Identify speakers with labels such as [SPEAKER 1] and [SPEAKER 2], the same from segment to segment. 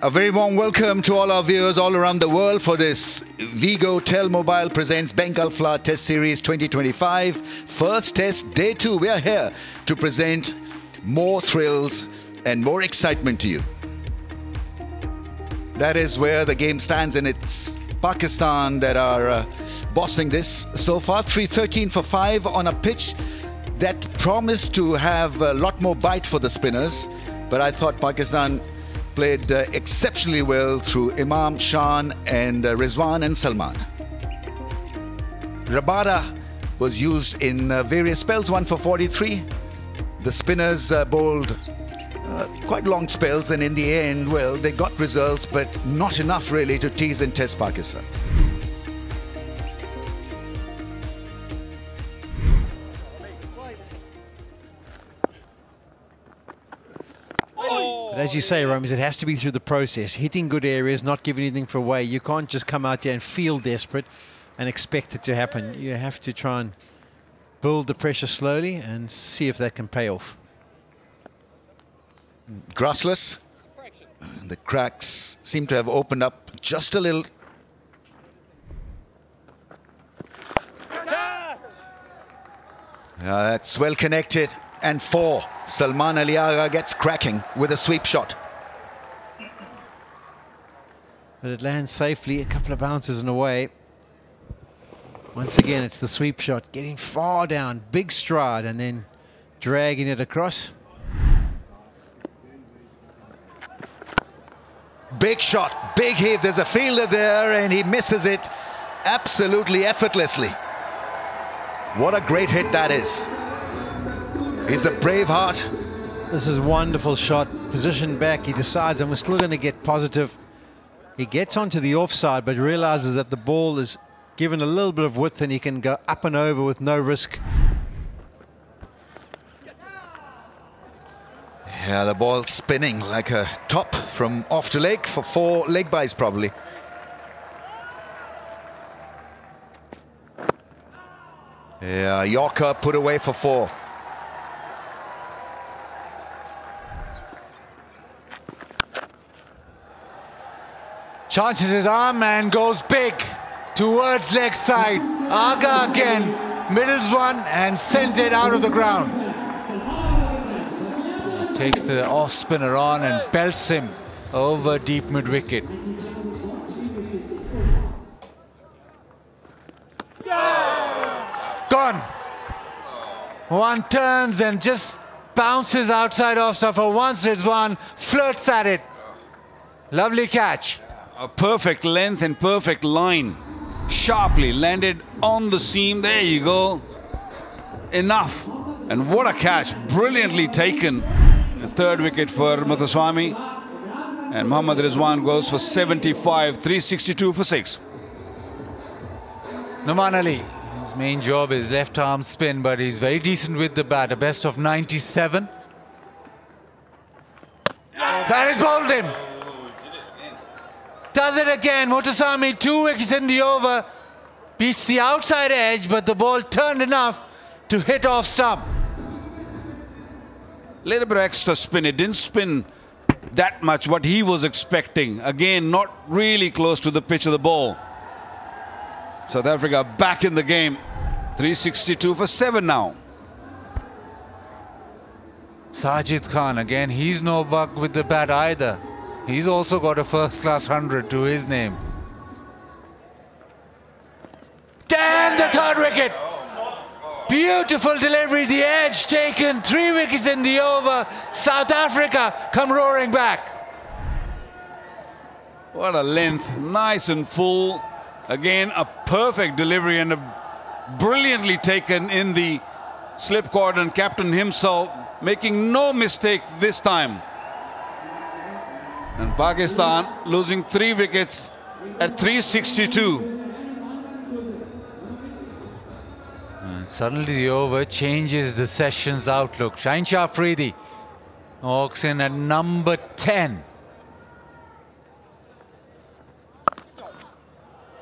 [SPEAKER 1] A very warm welcome to all our viewers all around the world for this Vigo Telmobile presents Bengal Flower Test Series 2025. First test, day 2. We are here to present more thrills and more excitement to you. That is where the game stands, and it's Pakistan that are bossing this so far. 313 for 5 on a pitch that promised to have a lot more bite for the spinners. But I thought Pakistan played exceptionally well through Imam, Shan and Rizwan and Salman. Rabada was used in various spells, 1 for 43. The spinners bowled quite long spells, and in the end, well, they got results, but not enough really to tease and test Pakistan.
[SPEAKER 2] But as you say, Romies, it has to be through the process, hitting good areas, not giving anything for away. You can't just come out here and feel desperate and expect it to happen. You have to try and build the pressure slowly and see if that can pay off.
[SPEAKER 1] Grassless. The cracks seem to have opened up just a little. That's well connected. And 4. Salman Ali Agha gets cracking with a sweep shot.
[SPEAKER 2] But it lands safely, a couple of bounces and away. Once again, it's the sweep shot, getting far down, big stride, and then dragging it across.
[SPEAKER 1] Big shot, big heave. There's a fielder there, and he misses it absolutely effortlessly. What a great hit that is. He's a brave heart.
[SPEAKER 2] This is a wonderful shot. Positioned back, he decides, and we're still going to get positive. He gets onto the offside, but realizes that the ball is given a little bit of width and he can go up and over with no risk.
[SPEAKER 1] Yeah, the ball spinning like a top from off to leg for 4 leg byes probably. Yeah, Yorker put away for 4.
[SPEAKER 3] Chances his arm and goes big towards leg side. Agha again, middles one and sends it out of the ground. Takes the off spinner on and belts him over deep mid wicket. Gone. One turns and just bounces outside off. So for once Rizwan flirts at it. Lovely catch.
[SPEAKER 4] A perfect length and perfect line. Sharply landed on the seam. There you go. Enough. And what a catch. Brilliantly taken. The 3rd wicket for Muthuswamy. And Mohammad Rizwan goes for 75, 362 for 6.
[SPEAKER 3] Nouman Ali, his main job is left arm spin, but he's very decent with the bat. A best of 97. That has bowled him. Does it again. Muthuswamy, 2 wickets in the over. Beats the outside edge, but the ball turned enough to hit off stump.
[SPEAKER 4] Little bit of extra spin. It didn't spin that much what he was expecting. Again, not really close to the pitch of the ball. South Africa back in the game. 362 for 7 now.
[SPEAKER 3] Sajid Khan, again, he's no bug with the bat either. He's also got a first-class 100 to his name. Damn, the 3rd wicket! Beautiful delivery, the edge taken. 3 wickets in the over. South Africa come roaring back.
[SPEAKER 4] What a length. Nice and full. Again, a perfect delivery and a brilliantly taken in the slip cord, and captain himself making no mistake this time. And Pakistan losing 3 wickets at 362.
[SPEAKER 3] And suddenly the over changes the session's outlook. Shaheen Shah Afridi walks in at number 10.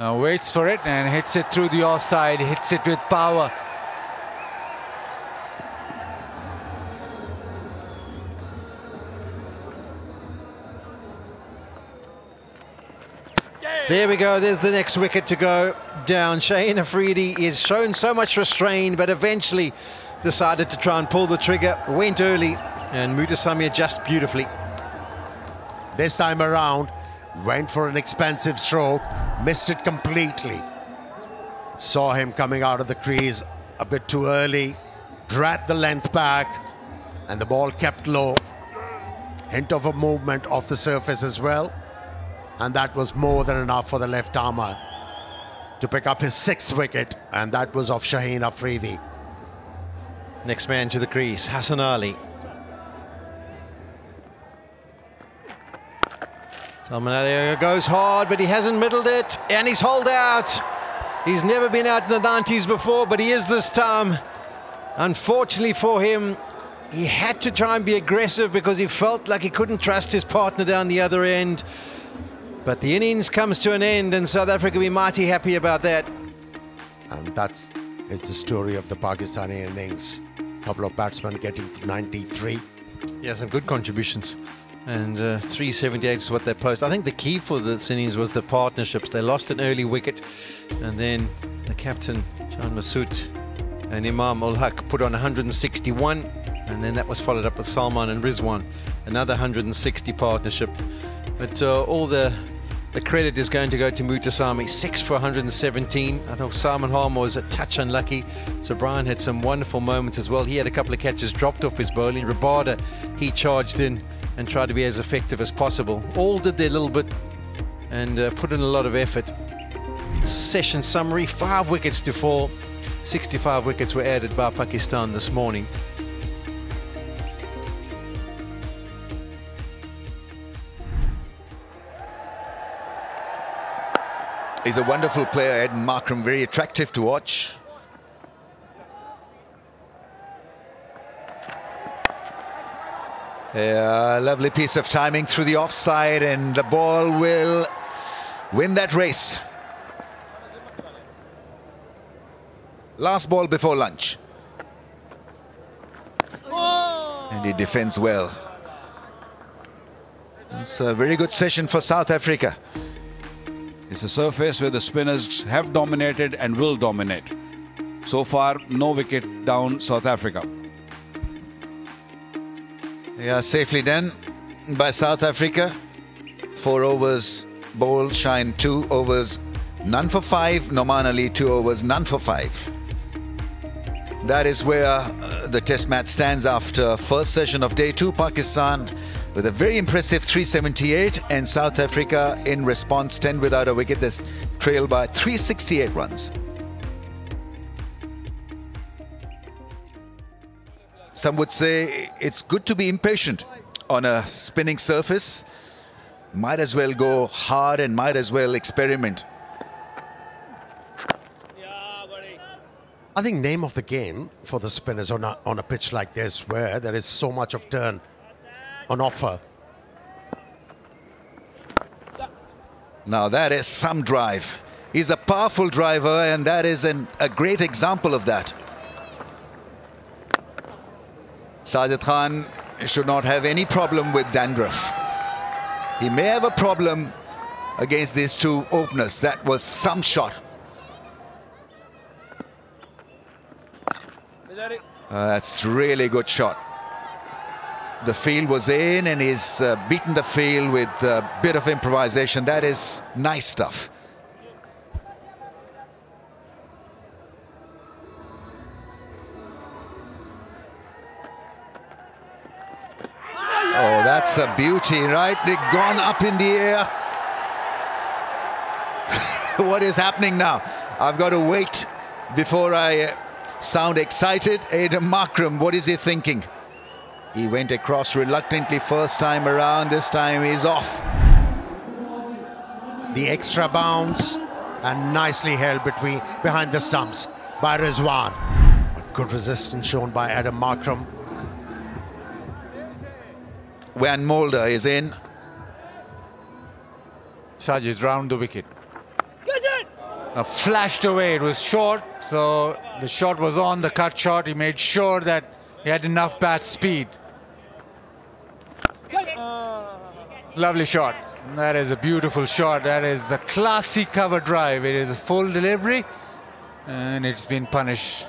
[SPEAKER 3] Now waits for it and hits it through the offside, hits it with power.
[SPEAKER 2] There we go, there's the next wicket to go down. Shaheen Afridi is shown so much restraint, but eventually decided to try and pull the trigger, went early, and Mutasamy adjusted beautifully.
[SPEAKER 5] This time around, went for an expensive stroke, missed it completely. Saw him coming out of the crease a bit too early, dragged the length back, and the ball kept low. Hint of a movement off the surface as well. And that was more than enough for the left armer to pick up his 6th wicket, and that was off Shaheen Afridi.
[SPEAKER 2] Next man to the crease, Hassan Ali. Salman Ali goes hard, but he hasn't middled it, and he's holed out. He's never been out in the 90s before, but he is this time. Unfortunately for him, he had to try and be aggressive because he felt like he couldn't trust his partner down the other end. But the innings comes to an end, and South Africa will be mighty happy about that.
[SPEAKER 5] And that's the story of the Pakistani innings. A couple of batsmen getting to 93.
[SPEAKER 2] Yeah, some good contributions. And 378 is what they post. I think the key for this innings was the partnerships. They lost an early wicket, and then the captain, Jan Masood, and Imam ul Haq put on 161, and then that was followed up with Salman and Rizwan, another 160 partnership. But all the credit is going to go to Mutasamy, 6 for 117. I thought Salman Harmer was a touch unlucky. So Brian had some wonderful moments as well. He had a couple of catches dropped off his bowling. Rabada, he charged in and tried to be as effective as possible. All did their little bit and put in a lot of effort. Session summary, 5 wickets to fall. 65 wickets were added by Pakistan this morning.
[SPEAKER 1] He's a wonderful player, Eden Markram, very attractive to watch. Yeah, lovely piece of timing through the offside, and the ball will win that race. Last ball before lunch. And he defends well. It's a very good session for South Africa.
[SPEAKER 4] It's a surface where the spinners have dominated and will dominate. So far, no wicket down South Africa.
[SPEAKER 1] Yeah, safely done by South Africa. 4 overs bowled, Shine 2 overs, none for 5. Noman Ali 2 overs, none for 5. That is where the test match stands after first session of day 2. Pakistan with a very impressive 378, and South Africa in response 10 without a wicket. That's trailed by 368 runs. Some would say it's good to be impatient on a spinning surface. Might as well go hard and might as well experiment.
[SPEAKER 5] I think name of the game for the spinners on a pitch like this, where there is so much of turn on offer.
[SPEAKER 1] Now that is some drive. He's a powerful driver, and that is a great example of that. Sajid Khan should not have any problem with dandruff. He may have a problem against these two openers. That was some shot. That's really good shot. The field was in, and he's beaten the field with a bit of improvisation. That is nice stuff. Oh, that's a beauty, right? They've gone up in the air. What is happening now? I've got to wait before I sound excited. Eden Markram, what is he thinking? He went across reluctantly first time around. This time he's off.
[SPEAKER 5] The extra bounce, and nicely held behind the stumps by Rizwan. But good resistance shown by Eden Markram.
[SPEAKER 1] Van Mulder is in.
[SPEAKER 3] Sajid round the wicket. Flashed away. It was short, so the shot was on the cut shot. He made sure that he had enough bat speed. Lovely shot. That is a beautiful shot. That is a classy cover drive. It is a full delivery and it's been punished.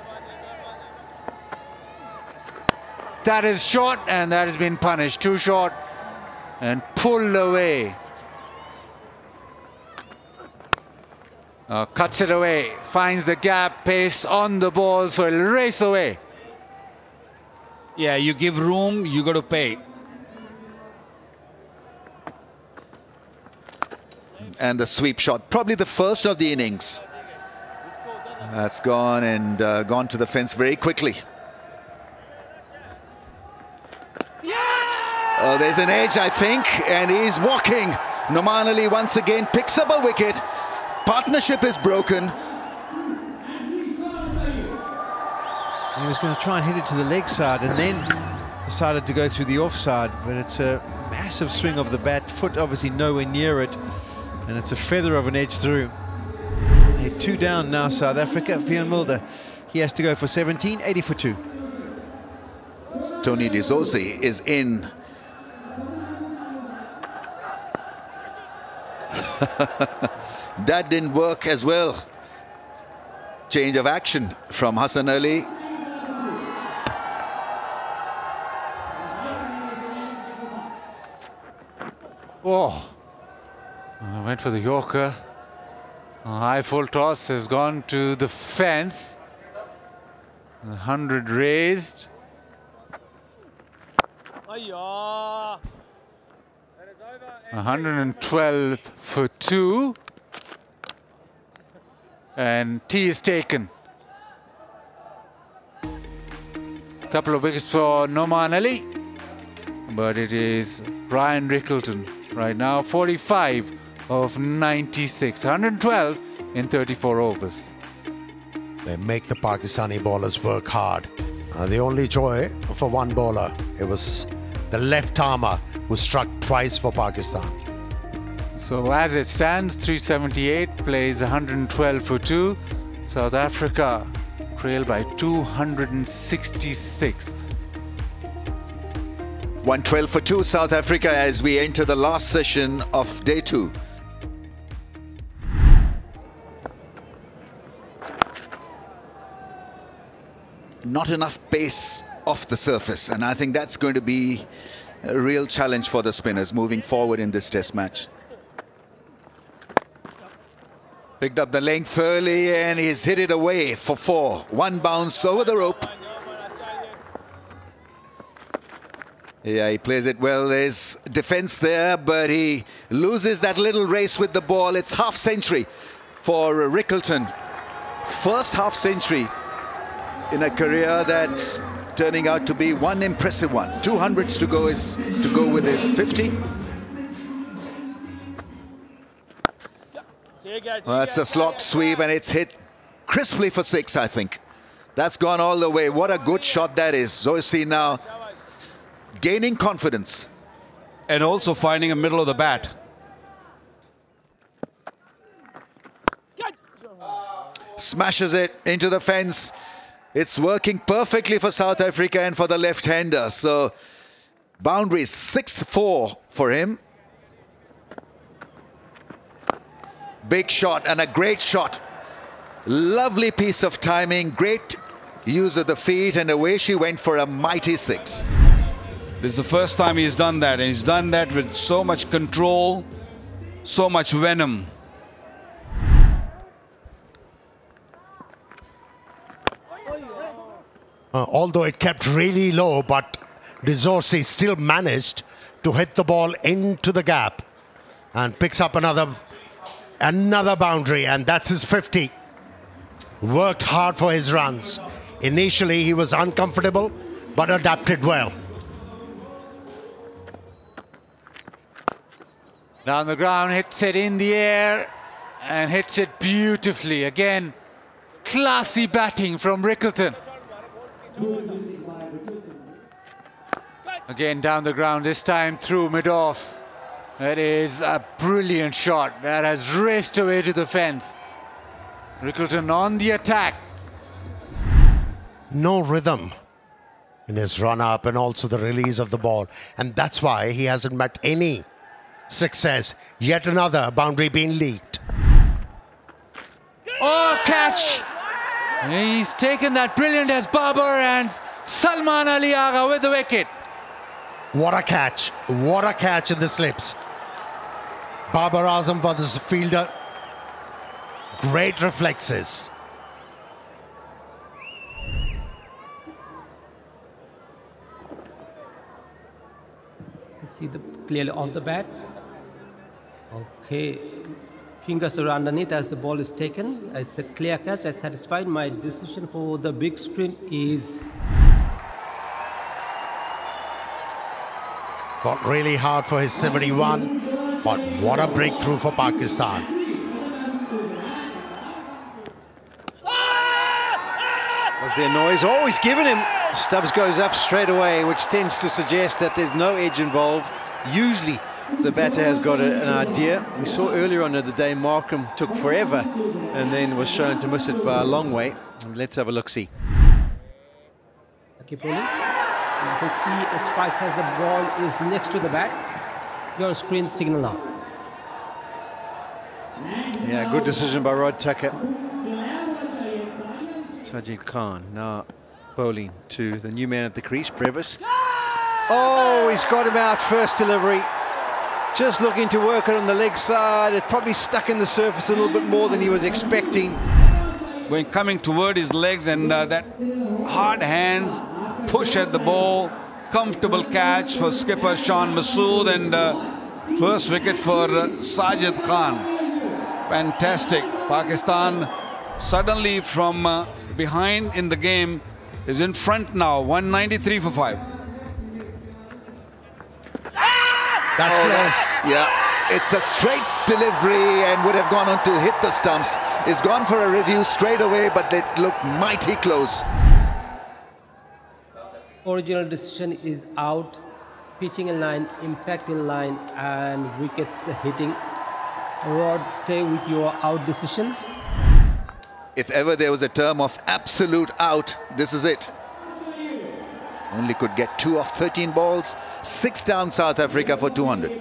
[SPEAKER 3] That is short and that has been punished. Too short and pulled away. Cuts it away, finds the gap, pace on the ball, so it'll race away.
[SPEAKER 4] Yeah, you give room, you got to pay.
[SPEAKER 1] And the sweep shot, probably the first of the innings. That's gone and gone to the fence very quickly. Oh, there's an edge, I think, and he's walking. Noman Ali once again picks up a wicket. Partnership is broken.
[SPEAKER 2] He was going to try and hit it to the leg side and then decided to go through the offside, but it's a massive swing of the bat, foot obviously nowhere near it, and it's a feather of an edge through. They're 2 down now, South Africa. Fionn Mulder, he has to go for 17, 80 for 2.
[SPEAKER 1] Tony Dizzosi is in. That didn't work as well. Change of action from Hassan Ali.
[SPEAKER 3] Oh, went for the Yorker. High full toss has gone to the fence. 100 raised. 112 for 2. And tea is taken. Couple of wickets for Noman Ali. But it is Brian Rickleton right now, 45 of 96. 112 in 34 overs.
[SPEAKER 5] They make the Pakistani bowlers work hard. The only joy for one bowler, it was the left armer who struck twice for Pakistan.
[SPEAKER 3] So as it stands, 378 plays 112 for 2. South Africa trail by 266.
[SPEAKER 1] 112 for 2 South Africa as we enter the last session of day 2. Not enough pace off the surface, and I think that's going to be a real challenge for the spinners moving forward in this test match. Picked up the length early and he's hit it away for 4. 1 bounce over the rope. Yeah, he plays it well. There's defense there, but he loses that little race with the ball. It's half century for Rickleton. First half century in a career that's turning out to be one impressive one. 200s to go with his 50. Well, that's the slot sweep and it's hit crisply for 6, I think. That's gone all the way. What a good shot that is. Zoysi now gaining confidence.
[SPEAKER 4] And also finding a middle of the bat.
[SPEAKER 1] Smashes it into the fence. It's working perfectly for South Africa and for the left-hander. So boundary 6-4 for him. Big shot and a great shot. Lovely piece of timing. Great use of the feet, and away she went for a mighty 6.
[SPEAKER 4] This is the first time he's done that, and he's done that with so much control, so much venom.
[SPEAKER 5] Although it kept really low, but Dizzosi still managed to hit the ball into the gap and picks up another boundary, and that's his 50. Worked hard for his runs. Initially he was uncomfortable but adapted well.
[SPEAKER 3] Down the ground, hits it in the air and hits it beautifully. Again, classy batting from Rickleton. Again down the ground, this time through mid-off. That is a brilliant shot. That has raced away to the fence. Rickleton on the attack.
[SPEAKER 5] No rhythm in his run-up and also the release of the ball. And that's why he hasn't met any success. Yet another boundary being leaked.
[SPEAKER 3] Oh, catch! He's taken that brilliant as Babar, and Salman Ali Agha with the wicket.
[SPEAKER 5] What a catch. What a catch in the slips. Babar Azam for this fielder. Great reflexes.
[SPEAKER 6] You can see the clearly off the bat. Okay. Fingers are underneath as the ball is taken. It's a clear catch. I satisfied. My decision for the big screen is...
[SPEAKER 5] Fought really hard for his 71, but what a breakthrough for Pakistan.
[SPEAKER 2] Was there noise? Oh, he's given him. Stubbs goes up straight away, which tends to suggest that there's no edge involved. Usually the batter has got an idea. We saw earlier on in the day Markham took forever and then was shown to miss it by a long way. Let's have a look-see.
[SPEAKER 6] Okay, Poli. You can see a strikes as the ball is next to the bat. Your screen signal now.
[SPEAKER 2] Yeah, good decision by Rod Tucker. Sajid Khan now bowling to the new man at the crease, Brevis. Oh, he's got him out first delivery. Just looking to work it on the leg side. It probably stuck in the surface a little bit more than he was expecting.
[SPEAKER 4] When coming toward his legs, and that hard hands push at the ball. Comfortable catch for skipper Sean Masood, and first wicket for Sajid Khan. Fantastic. Pakistan suddenly from behind in the game is in front now, 193 for 5.
[SPEAKER 5] That's close.
[SPEAKER 1] Yeah, it's a straight delivery and would have gone on to hit the stumps. It's gone for a review straight away, but it looked mighty close.
[SPEAKER 6] Original decision is out. Pitching in line, impact in line, and wickets hitting. Rod, stay with your out decision.
[SPEAKER 1] If ever there was a term of absolute out, this is it. Only could get 2 of 13 balls, 6 down South Africa for 200.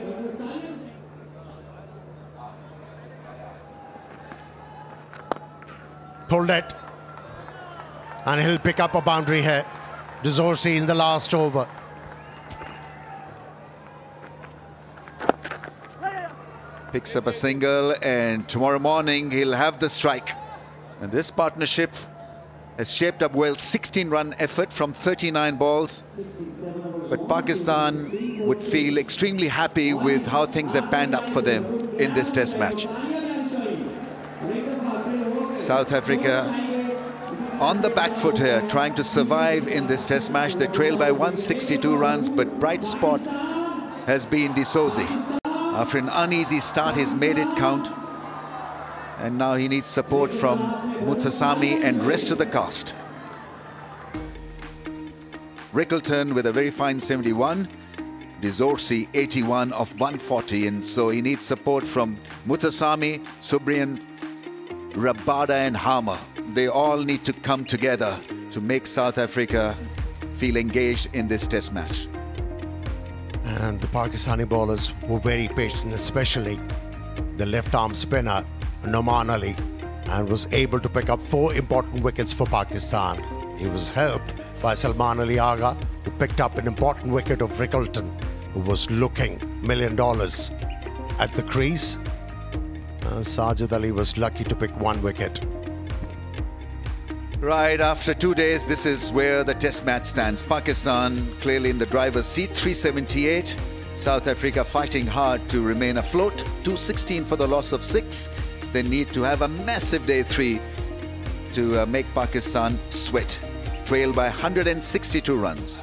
[SPEAKER 5] Pulled it. And he'll pick up a boundary here. Dezorsi in the last over.
[SPEAKER 1] Picks up a single, and tomorrow morning he'll have the strike. And this partnership has shaped up well. 16-run effort from 39 balls. But Pakistan would feel extremely happy with how things have panned up for them in this test match. South Africa on the back foot here, trying to survive in this test match. They trail by 162 runs, but bright spot has been D'Souza. After an uneasy start, he's made it count. And now he needs support from Muthusamy and rest of the cast. Rickleton with a very fine 71. Dezorsi 81 of 140. And so he needs support from Muthusamy, Subrian, Rabada and Harmer. They all need to come together to make South Africa feel engaged in this test match.
[SPEAKER 5] And the Pakistani bowlers were very patient, especially the left-arm spinner, Noman Ali, and was able to pick up 4 important wickets for Pakistan. He was helped by Salman Ali Agha, who picked up an important wicket of Rickleton, who was looking $1 million at the crease. Sajid Ali was lucky to pick 1 wicket.
[SPEAKER 1] Right, after 2 days, this is where the test match stands. Pakistan clearly in the driver's seat, 378. South Africa fighting hard to remain afloat, 216 for the loss of 6. They need to have a massive day 3 to make Pakistan sweat. Trail by 162 runs.